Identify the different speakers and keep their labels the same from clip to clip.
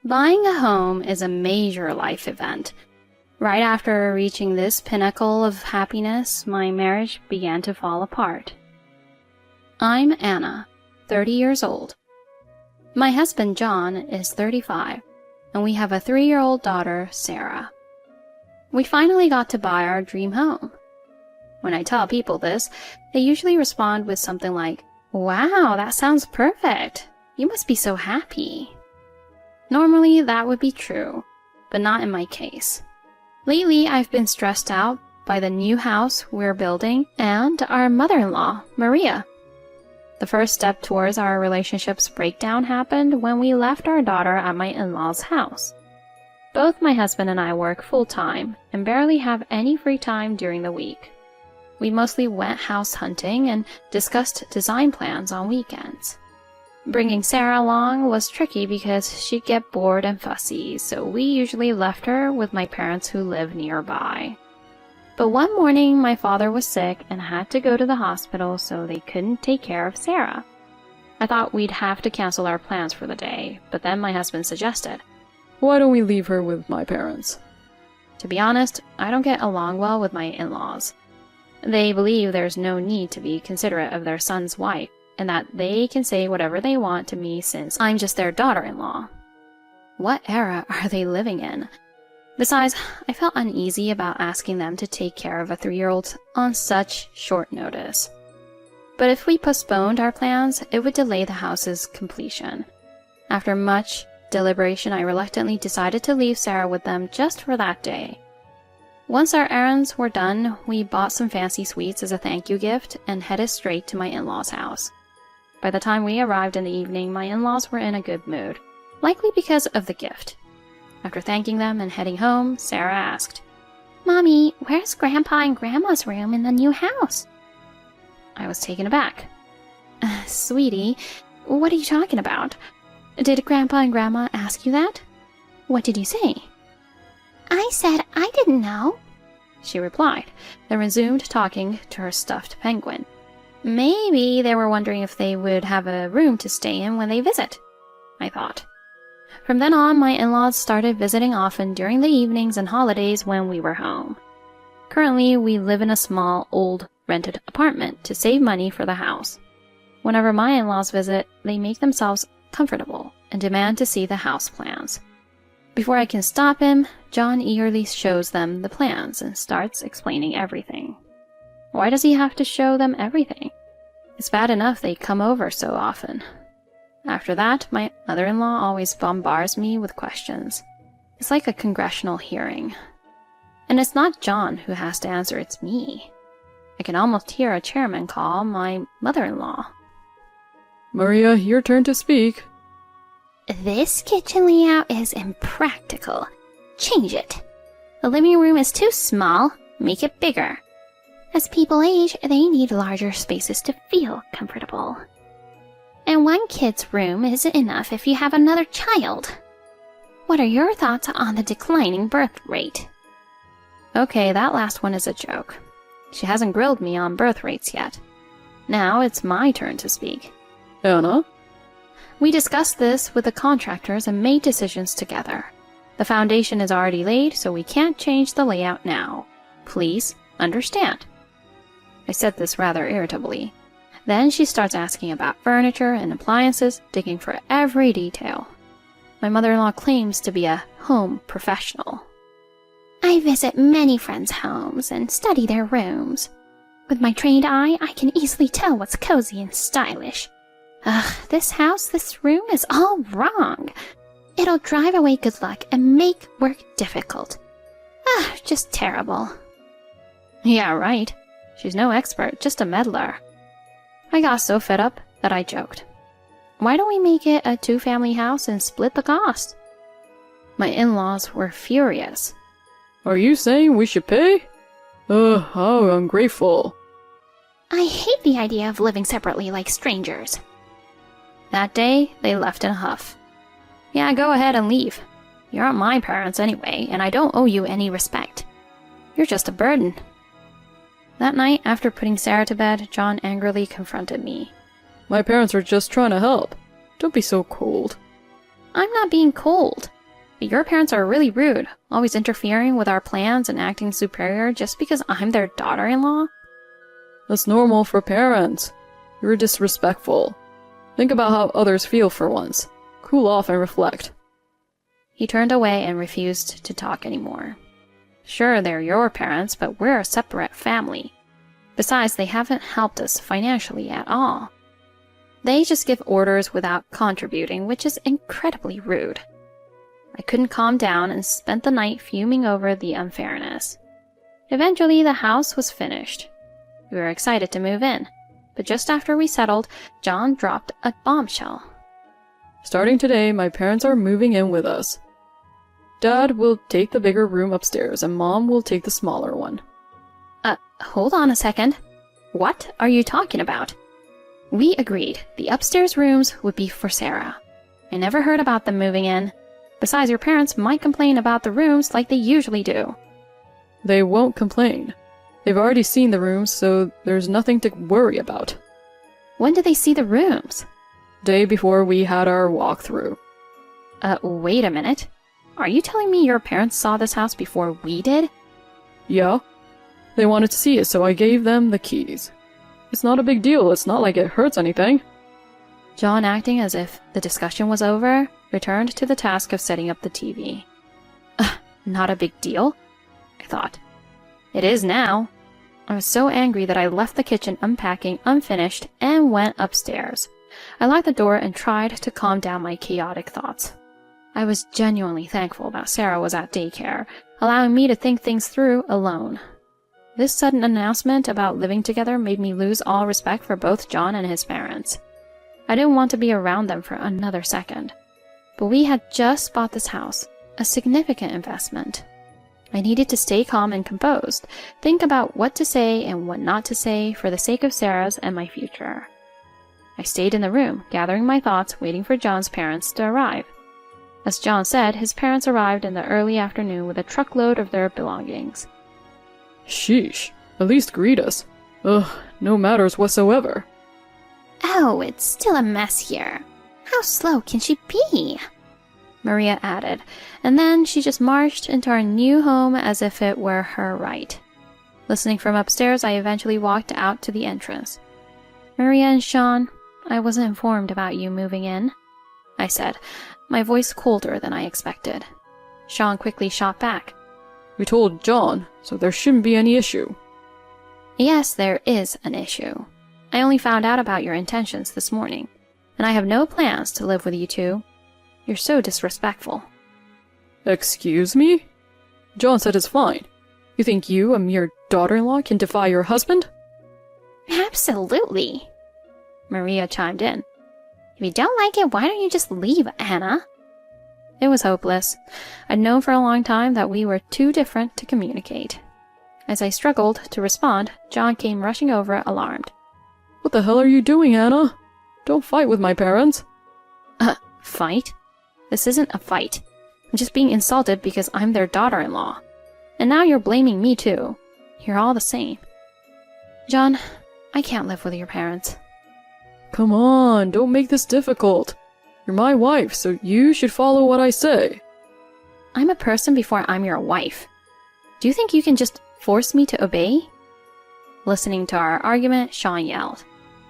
Speaker 1: Buying a home is a major life event. Right after reaching this pinnacle of happiness, my marriage began to fall apart. I'm Anna, 30 years old. My husband John is 35, and we have a 3-year-old daughter, Sarah. We finally got to buy our dream home. When I tell people this, they usually respond with something like, "Wow, that sounds perfect. You must be so happy." Normally, that would be true, but not in my case. Lately, I've been stressed out by the new house we're building and our mother-in-law, Maria. The first step towards our relationship's breakdown happened when we left our daughter at my in-laws' house. Both my husband and I work full-time and barely have any free time during the week. We mostly went house hunting and discussed design plans on weekends. Bringing Sarah along was tricky because she'd get bored and fussy, so we usually left her with my parents who live nearby. But one morning, my father was sick and had to go to the hospital, so they couldn't take care of Sarah. I thought we'd have to cancel our plans for the day, but then my husband suggested, "Why don't we leave her with my parents?" To be honest, I don't get along well with my in-laws. They believe there's no need to be considerate of their son's wife, and that they can say whatever they want to me since I'm just their daughter-in-law. What era are they living in? Besides, I felt uneasy about asking them to take care of a 3-year-old on such short notice. But if we postponed our plans, it would delay the house's completion. After much deliberation, I reluctantly decided to leave Sarah with them just for that day. Once our errands were done, we bought some fancy sweets as a thank you gift and headed straight to my in-laws' house. By the time we arrived in the evening, my in-laws were in a good mood, likely because of the gift. After thanking them and heading home, Sarah asked, "Mommy, where's Grandpa and Grandma's room in the new house?" I was taken aback. Sweetie, what are you talking about? Did Grandpa and Grandma ask you that? What did you say?" "I said I didn't know," she replied, then resumed talking to her stuffed penguin. Maybe they were wondering if they would have a room to stay in when they visit, I thought. From then on, my in-laws started visiting often during the evenings and holidays when we were home. Currently, we live in a small, old, rented apartment to save money for the house. Whenever my in-laws visit, they make themselves comfortable and demand to see the house plans. Before I can stop him, John eagerly shows them the plans and starts explaining everything. Why does he have to show them everything? It's bad enough they come over so often. After that, my mother-in-law always bombards me with questions. It's like a congressional hearing. And it's not John who has to answer, it's me. I can almost hear a chairman call my mother-in-law.
Speaker 2: "Maria, your turn to speak."
Speaker 3: "This kitchen layout is impractical. Change it. The living room is too small. Make it bigger. As people age, they need larger spaces to feel comfortable. And one kid's room isn't enough if you have another child. What are your thoughts on the declining birth rate?"
Speaker 1: Okay, that last one is a joke. She hasn't grilled me on birth rates yet. Now it's my turn to speak.
Speaker 2: "Anna?"
Speaker 1: We discussed this with the contractors and made decisions together. The foundation is already laid, so we can't change the layout now. Please understand. I said this rather irritably. Then she starts asking about furniture and appliances, digging for every detail. My mother-in-law claims to be a home professional.
Speaker 3: "I visit many friends' homes and study their rooms. With my trained eye, I can easily tell what's cozy and stylish. Ugh, this house, this room is all wrong. It'll drive away good luck and make work difficult. Just terrible."
Speaker 1: Yeah, right. She's no expert, just a meddler. I got so fed up that I joked. Why don't we make it a 2-family house and split the cost? My in-laws were furious.
Speaker 2: "Are you saying we should pay? How ungrateful."
Speaker 3: "I hate the idea of living separately like strangers."
Speaker 1: That day, they left in a huff. Yeah, go ahead and leave. You aren't my parents anyway, and I don't owe you any respect. You're just a burden. That night, after putting Sarah to bed, John angrily confronted me.
Speaker 2: "My parents are just trying to help. Don't be so cold."
Speaker 1: I'm not being cold. But your parents are really rude, always interfering with our plans and acting superior just because I'm their daughter-in-law.
Speaker 2: That's normal for parents. You're disrespectful. Think about how others feel for once. Cool off and reflect.
Speaker 1: He turned away and refused to talk anymore. Sure, they're your parents, but we're a separate family. Besides, they haven't helped us financially at all. They just give orders without contributing, which is incredibly rude. I couldn't calm down and spent the night fuming over the unfairness. Eventually, the house was finished. We were excited to move in, but just after we settled, John dropped a bombshell.
Speaker 2: Starting today, my parents are moving in with us. Dad will take the bigger room upstairs, and Mom will take the smaller one.
Speaker 1: Hold on a second. What are you talking about? We agreed the upstairs rooms would be for Sarah. I never heard about them moving in. Besides, your parents might complain about the rooms like they usually do.
Speaker 2: They won't complain. They've already seen the rooms, so there's nothing to worry about.
Speaker 1: When did they see the rooms?
Speaker 2: Day before we had our walkthrough.
Speaker 1: Wait a minute. Are you telling me your parents saw this house before we did?
Speaker 2: Yeah. They wanted to see it, so I gave them the keys. It's not a big deal. It's not like it hurts anything.
Speaker 1: John, acting as if the discussion was over, returned to the task of setting up the TV. Not a big deal? I thought. It is now. I was so angry that I left the kitchen unpacking unfinished and went upstairs. I locked the door and tried to calm down my chaotic thoughts. I was genuinely thankful that Sarah was at daycare, allowing me to think things through alone. This sudden announcement about living together made me lose all respect for both John and his parents. I didn't want to be around them for another second. But we had just bought this house, a significant investment. I needed to stay calm and composed, think about what to say and what not to say for the sake of Sarah's and my future. I stayed in the room, gathering my thoughts, waiting for John's parents to arrive. As John said, his parents arrived in the early afternoon with a truckload of their belongings.
Speaker 2: Sheesh. At least greet us. Ugh, no matters whatsoever.
Speaker 3: Oh, it's still a mess here. How slow can she be?
Speaker 1: Maria added, and then she just marched into our new home as if it were her right. Listening from upstairs, I eventually walked out to the entrance. Maria and Sean, I wasn't informed about you moving in, I said, my voice colder than I expected. Sean quickly shot back.
Speaker 2: We told John, so there shouldn't be any issue.
Speaker 1: Yes, there is an issue. I only found out about your intentions this morning, and I have no plans to live with you two. You're so disrespectful.
Speaker 2: Excuse me? John said it's fine. You think you, a mere daughter-in-law, can defy your husband?
Speaker 3: Absolutely,
Speaker 1: Maria chimed in.
Speaker 3: If you don't like it, why don't you just leave, Anna?
Speaker 1: It was hopeless. I'd known for a long time that we were too different to communicate. As I struggled to respond, John came rushing over, alarmed.
Speaker 2: What the hell are you doing, Anna? Don't fight with my parents.
Speaker 1: Fight? This isn't a fight. I'm just being insulted because I'm their daughter-in-law. And now you're blaming me too. You're all the same. John, I can't live with your parents.
Speaker 2: Come on, don't make this difficult. You're my wife, so you should follow what I say.
Speaker 1: I'm a person before I'm your wife. Do you think you can just force me to obey? Listening to our argument, Sean yelled.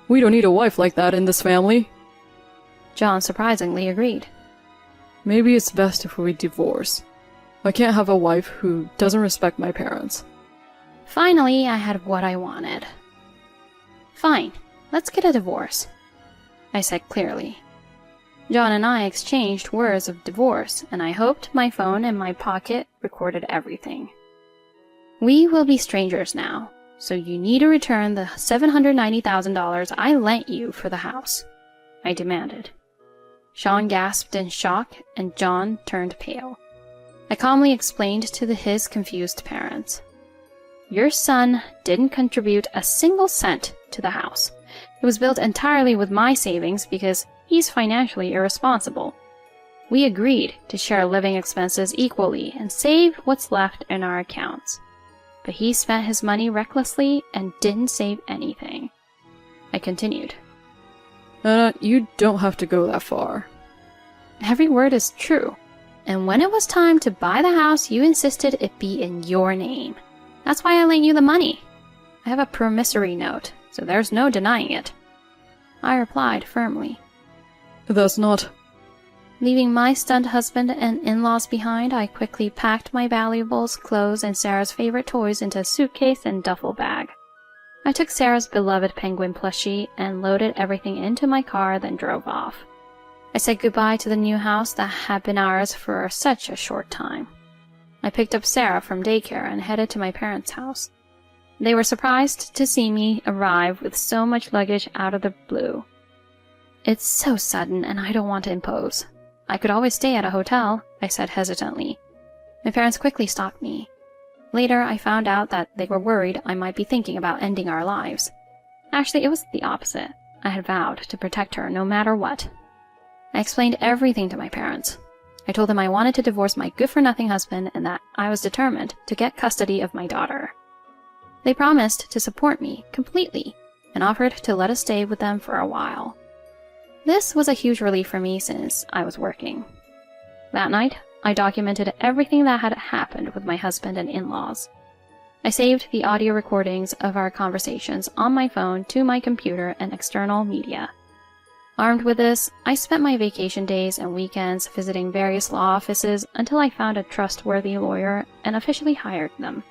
Speaker 2: We don't need a wife like that in this family.
Speaker 1: John surprisingly agreed.
Speaker 2: Maybe it's best if we divorce. I can't have a wife who doesn't respect my parents.
Speaker 1: Finally, I had what I wanted. Fine, let's get a divorce, I said clearly. John and I exchanged words of divorce, and I hoped my phone in my pocket recorded everything. We will be strangers now, so you need to return the $790,000 I lent you for the house, I demanded. Sean gasped in shock, and John turned pale. I calmly explained to his confused parents. Your son didn't contribute a single cent to the house. It was built entirely with my savings because he's financially irresponsible. We agreed to share living expenses equally and save what's left in our accounts. But he spent his money recklessly and didn't save anything. I continued.
Speaker 2: You don't have to go that far.
Speaker 1: Every word is true. And when it was time to buy the house, you insisted it be in your name. That's why I lent you the money. I have a promissory note, so there's no denying it. I replied firmly.
Speaker 2: That's not...
Speaker 1: Leaving my stunned husband and in-laws behind, I quickly packed my valuables, clothes, and Sarah's favorite toys into a suitcase and duffel bag. I took Sarah's beloved penguin plushie and loaded everything into my car, then drove off. I said goodbye to the new house that had been ours for such a short time. I picked up Sarah from daycare and headed to my parents' house. They were surprised to see me arrive with so much luggage out of the blue. It's so sudden and I don't want to impose. I could always stay at a hotel, I said hesitantly. My parents quickly stopped me. Later, I found out that they were worried I might be thinking about ending our lives. Actually, it was the opposite. I had vowed to protect her no matter what. I explained everything to my parents. I told them I wanted to divorce my good-for-nothing husband and that I was determined to get custody of my daughter. They promised to support me completely and offered to let us stay with them for a while. This was a huge relief for me since I was working. That night, I documented everything that had happened with my husband and in-laws. I saved the audio recordings of our conversations on my phone to my computer and external media. Armed with this, I spent my vacation days and weekends visiting various law offices until I found a trustworthy lawyer and officially hired them.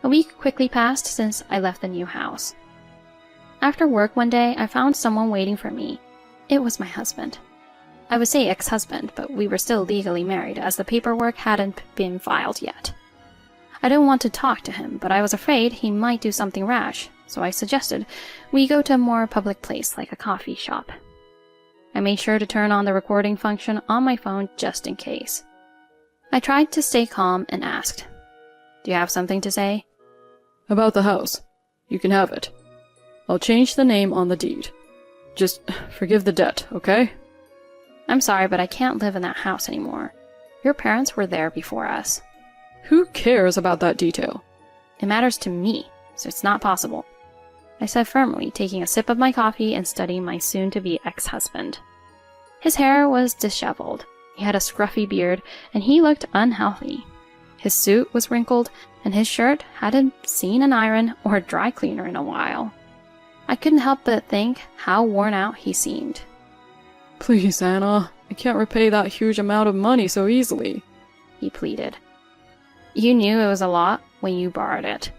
Speaker 1: A week quickly passed since I left the new house. After work one day, I found someone waiting for me. It was my husband. I would say ex-husband, but we were still legally married as the paperwork hadn't been filed yet. I didn't want to talk to him, but I was afraid he might do something rash, so I suggested we go to a more public place like a coffee shop. I made sure to turn on the recording function on my phone just in case. I tried to stay calm and asked, "Do you have something to say?"
Speaker 2: About the house. You can have it. I'll change the name on the deed. Just forgive the debt, okay?
Speaker 1: I'm sorry, but I can't live in that house anymore. Your parents were there before us.
Speaker 2: Who cares about that detail?
Speaker 1: It matters to me, so it's not possible, I said firmly, taking a sip of my coffee and studying my soon-to-be ex-husband. His hair was disheveled, he had a scruffy beard, and he looked unhealthy. His suit was wrinkled, and his shirt hadn't seen an iron or a dry cleaner in a while. I couldn't help but think how worn out he seemed.
Speaker 2: Please, Anna, I can't repay that huge amount of money so easily,
Speaker 1: he pleaded. You knew it was a lot when you borrowed it.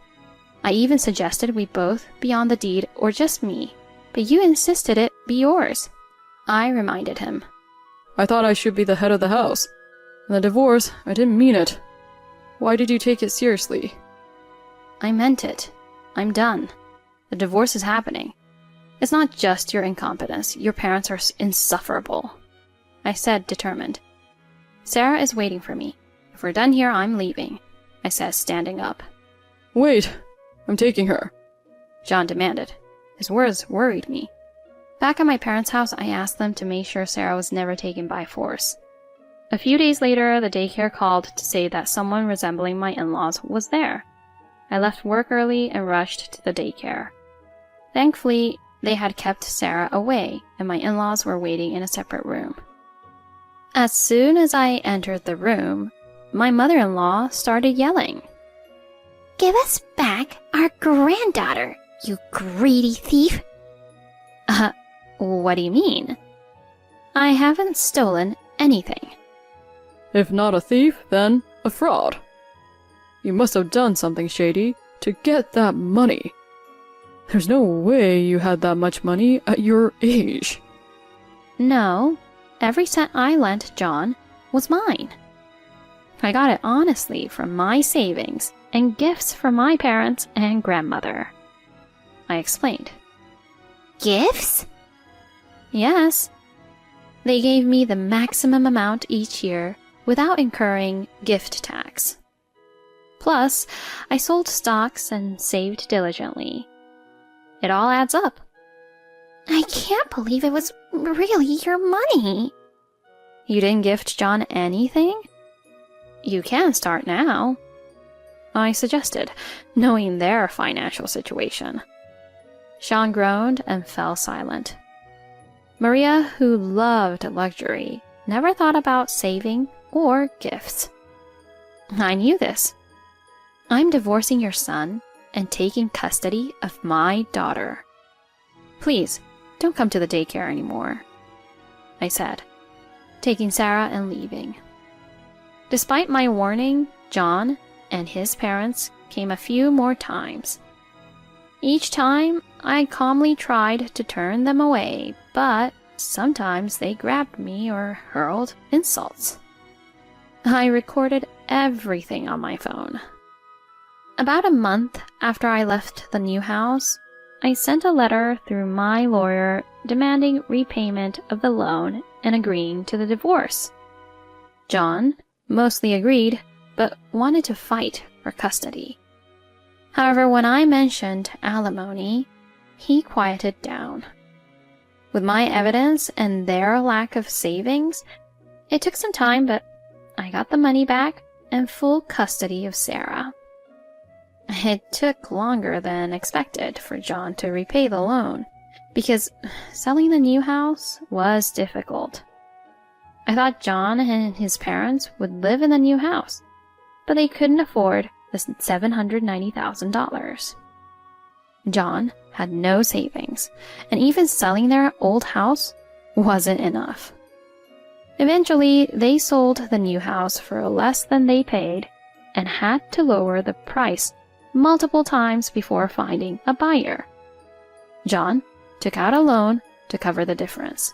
Speaker 1: I even suggested we both be on the deed, or just me, but you insisted it be yours. I reminded him.
Speaker 2: I thought I should be the head of the house. And the divorce, I didn't mean it. Why did you take it seriously?
Speaker 1: I meant it. I'm done. The divorce is happening. It's not just your incompetence. Your parents are insufferable, I said, determined. Sarah is waiting for me. If we're done here, I'm leaving, I said, standing up.
Speaker 2: Wait, I'm taking her,
Speaker 1: John demanded. His words worried me. Back at my parents' house, I asked them to make sure Sarah was never taken by force. A few days later, the daycare called to say that someone resembling my in-laws was there. I left work early and rushed to the daycare. Thankfully, they had kept Sarah away, and my in-laws were waiting in a separate room. As soon as I entered the room, my mother-in-law started yelling.
Speaker 3: Give us back our granddaughter, you greedy thief!
Speaker 1: What do you mean? I haven't stolen anything.
Speaker 2: If not a thief, then a fraud. You must have done something shady to get that money. There's no way you had that much money at your age.
Speaker 1: No, every cent I lent John was mine. I got it honestly from my savings and gifts from my parents and grandmother, I explained.
Speaker 3: Gifts?
Speaker 1: Yes. They gave me the maximum amount each year without incurring gift tax. Plus, I sold stocks and saved diligently. It all adds up.
Speaker 3: I can't believe it was really your money.
Speaker 1: You didn't gift John anything? You can start now, I suggested, knowing their financial situation. Sean groaned and fell silent. Maria, who loved luxury, never thought about saving or gifts. I knew this. I'm divorcing your son and taking custody of my daughter. Please, don't come to the daycare anymore, I said, taking Sarah and leaving. Despite my warning, John and his parents came a few more times. Each time, I calmly tried to turn them away, but sometimes they grabbed me or hurled insults. I recorded everything on my phone. About a month after I left the new house, I sent a letter through my lawyer demanding repayment of the loan and agreeing to the divorce. John mostly agreed, but wanted to fight for custody. However, when I mentioned alimony, he quieted down. With my evidence and their lack of savings, it took some time, but I got the money back and full custody of Sarah. It took longer than expected for John to repay the loan, because selling the new house was difficult. I thought John and his parents would live in the new house, but they couldn't afford the $790,000. John had no savings, and even selling their old house wasn't enough. Eventually, they sold the new house for less than they paid and had to lower the price multiple times before finding a buyer. John took out a loan to cover the difference.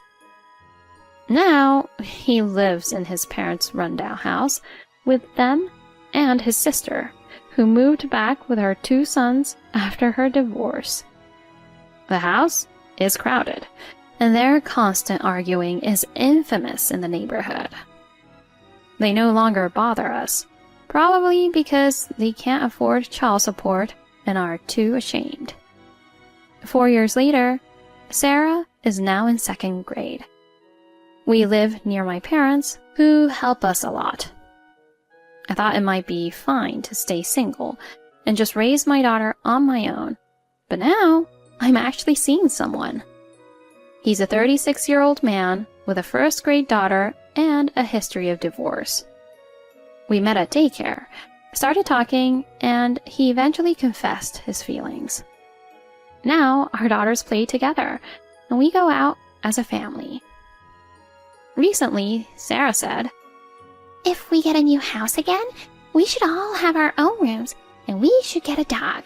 Speaker 1: Now, he lives in his parents' rundown house with them and his sister, who moved back with her 2 sons after her divorce. The house is crowded, and their constant arguing is infamous in the neighborhood. They no longer bother us, probably because they can't afford child support and are too ashamed. 4 years later, Sarah is now in 2nd grade. We live near my parents, who help us a lot. I thought it might be fine to stay single and just raise my daughter on my own, but now I'm actually seeing someone. He's a 36-year-old man with a 1st-grade daughter and a history of divorce. We met at daycare, started talking, and he eventually confessed his feelings. Now our daughters play together, and we go out as a family. Recently, Sarah said,
Speaker 3: If we get a new house again, we should all have our own rooms, and we should get a dog.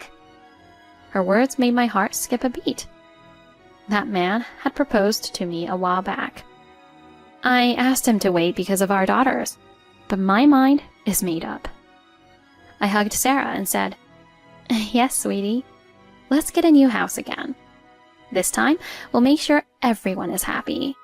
Speaker 1: Her words made my heart skip a beat. That man had proposed to me a while back. I asked him to wait because of our daughters, but my mind is made up. I hugged Sarah and said, Yes, sweetie, let's get a new house again. This time, we'll make sure everyone is happy.